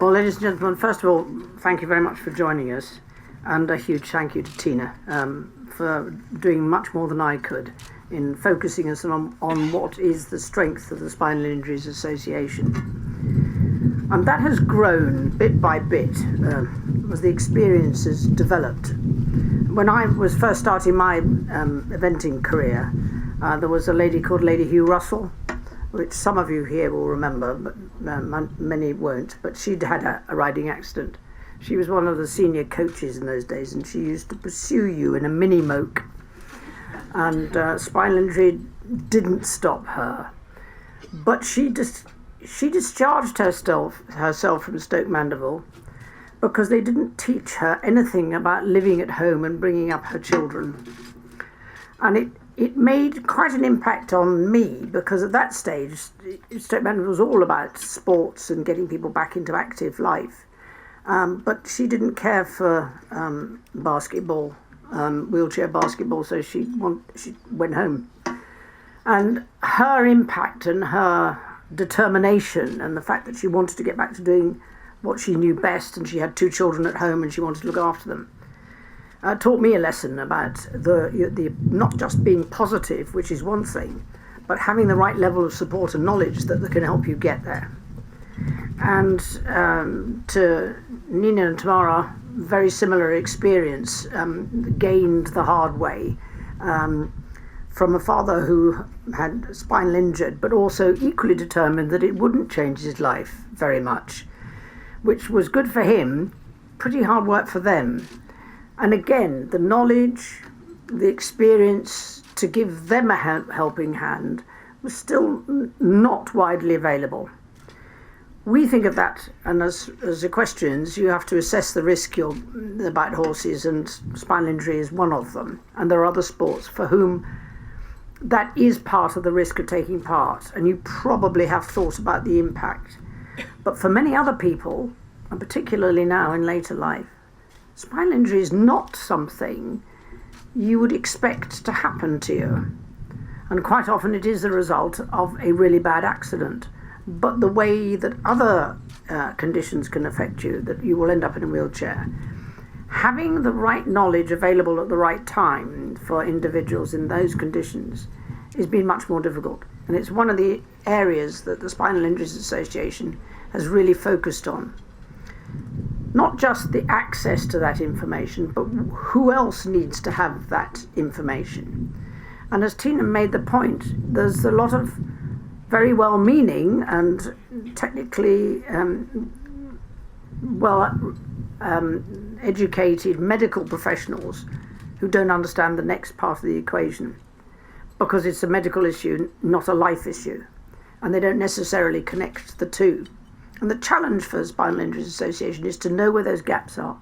Well, ladies and gentlemen, first of all, thank you very much for joining us, and a huge thank you to Tina for doing much more than I could in focusing us on what is the strength of the Spinal Injuries Association. And that has grown bit by bit as the experience has developed. When I was first starting my eventing career, there was a lady called Lady Hugh Russell, which some of you here will remember, but many won't. But she'd had a riding accident. She was one of the senior coaches in those days, and she used to pursue you in a mini moke. And spinal injury didn't stop her. But she discharged herself from Stoke Mandeville because they didn't teach her anything about living at home and bringing up her children. And it made quite an impact on me, because at that stage, Stoke Mandeville was all about sports and getting people back into active life. But she didn't care for basketball, wheelchair basketball, so she went home. And her impact and her determination and the fact that she wanted to get back to doing what she knew best, and she had 2 children at home and she wanted to look after them, taught me a lesson about the not just being positive, which is one thing, but having the right level of support and knowledge that can help you get there. And to Nina and Tamara, very similar experience, gained the hard way from a father who had spinal injured, but also equally determined that it wouldn't change his life very much, which was good for him, pretty hard work for them. And again, the knowledge, the experience to give them a helping hand was still not widely available. We think of that, and as equestrians, you have to assess the risk about horses, and spinal injury is one of them. And there are other sports for whom that is part of the risk of taking part, and you probably have thought about the impact. But for many other people, and particularly now in later life, spinal injury is not something you would expect to happen to you. And quite often it is the result of a really bad accident. But the way that other conditions can affect you, that you will end up in a wheelchair, having the right knowledge available at the right time for individuals in those conditions has been much more difficult. And it's one of the areas that the Spinal Injuries Association has really focused on. Not just the access to that information, but who else needs to have that information. And as Tina made the point, there's a lot of very well-meaning and technically educated medical professionals who don't understand the next part of the equation, because it's a medical issue, not a life issue, and they don't necessarily connect the two. And the challenge for the Spinal Injuries Association is to know where those gaps are,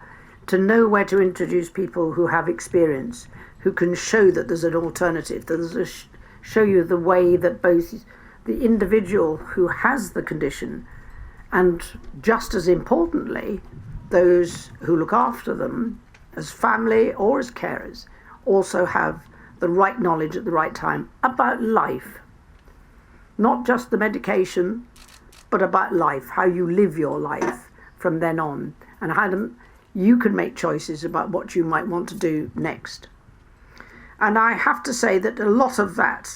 to know where to introduce people who have experience, who can show that there's an alternative, that there's show you the way that both the individual who has the condition and, just as importantly, those who look after them as family or as carers also have the right knowledge at the right time about life. Not just the medication, but about life, how you live your life from then on, and how you can make choices about what you might want to do next. And I have to say that a lot of that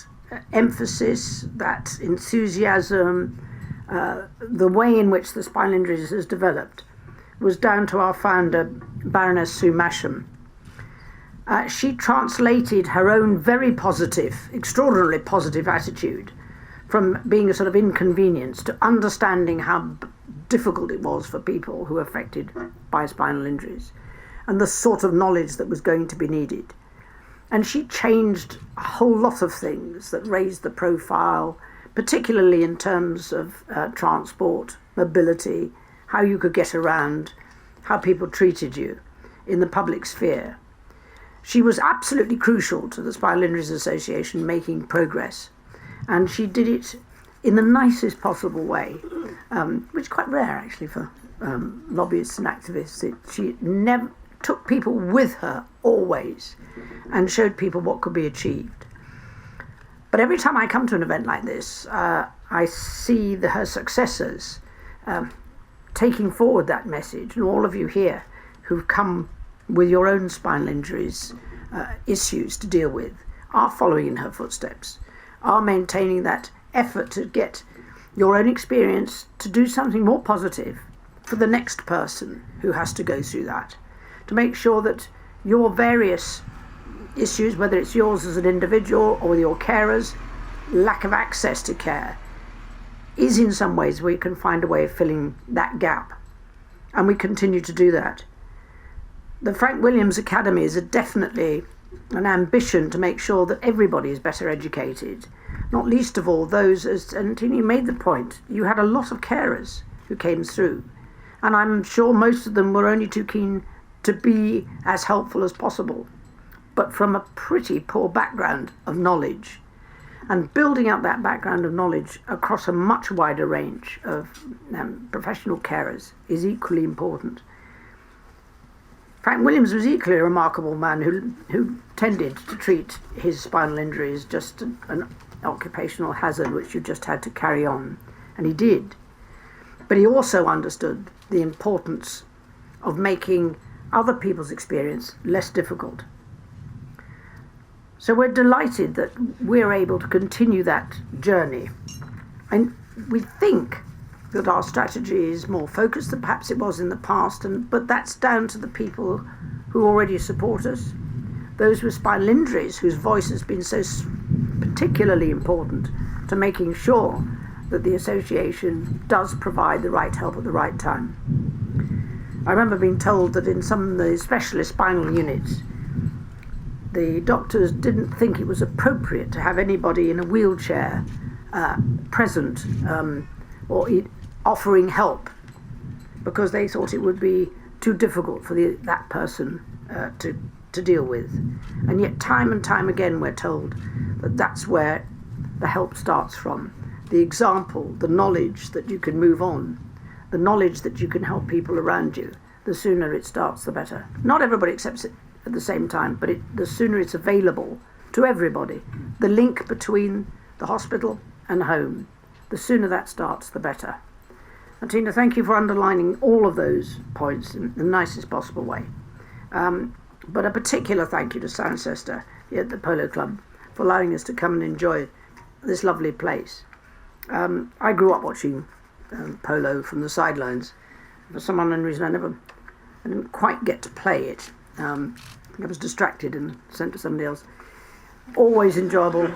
emphasis, that enthusiasm, the way in which the spinal injuries has developed was down to our founder, Baroness Sue Masham. She translated her own very positive, extraordinarily positive attitude from being a sort of inconvenience to understanding how difficult it was for people who were affected by spinal injuries and the sort of knowledge that was going to be needed. And she changed a whole lot of things that raised the profile, particularly in terms of transport, mobility, how you could get around, how people treated you in the public sphere. She was absolutely crucial to the Spinal Injuries Association making progress. And she did it in the nicest possible way, which is quite rare actually for lobbyists and activists. She never took people with her always and showed people what could be achieved. But every time I come to an event like this, I see her successors taking forward that message, and all of you here who've come with your own spinal injuries, issues to deal with, are following in her footsteps, are maintaining that effort to get your own experience to do something more positive for the next person who has to go through that, to make sure that your various issues, whether it's yours as an individual or with your carers, lack of access to care, is in some ways where you can find a way of filling that gap. And we continue to do that. The Frank Williams Academy is definitely an ambition to make sure that everybody is better educated, not least of all those, and you made the point, you had a lot of carers who came through, and I'm sure most of them were only too keen to be as helpful as possible, but from a pretty poor background of knowledge. And building up that background of knowledge across a much wider range of professional carers is equally important. Frank Williams was equally a remarkable man who tended to treat his spinal injury as just an occupational hazard which you just had to carry on, and he did. But he also understood the importance of making other people's experience less difficult. So we're delighted that we're able to continue that journey. And we think that our strategy is more focused than perhaps it was in the past, but that's down to the people who already support us, those with spinal injuries whose voice has been so particularly important to making sure that the association does provide the right help at the right time. I remember being told that in some of the specialist spinal units, the doctors didn't think it was appropriate to have anybody in a wheelchair present or offering help, because they thought it would be too difficult for that person to deal with. And yet time and time again we're told that that's where the help starts from. The example, the knowledge that you can move on, the knowledge that you can help people around you. The sooner it starts, the better. Not everybody accepts it at the same time, but the sooner it's available to everybody, the link between the hospital and home, the sooner that starts, the better. And Tina, thank you for underlining all of those points in the nicest possible way. But a particular thank you to Cirencester here at the Polo Club for allowing us to come and enjoy this lovely place. I grew up watching polo from the sidelines. For some unknown reason, I didn't quite get to play it. I was distracted and sent to somebody else. Always enjoyable.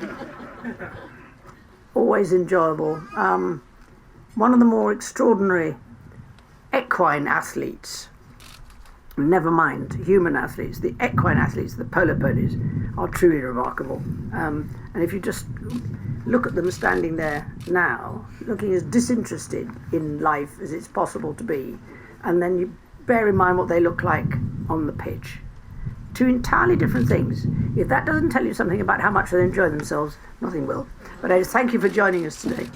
Always enjoyable. One of the more extraordinary equine athletes, never mind human athletes, the equine athletes, the polo ponies, are truly remarkable. And if you just look at them standing there now, looking as disinterested in life as it's possible to be, and then you bear in mind what they look like on the pitch. Two entirely different things. If that doesn't tell you something about how much they enjoy themselves, nothing will. But I thank you for joining us today.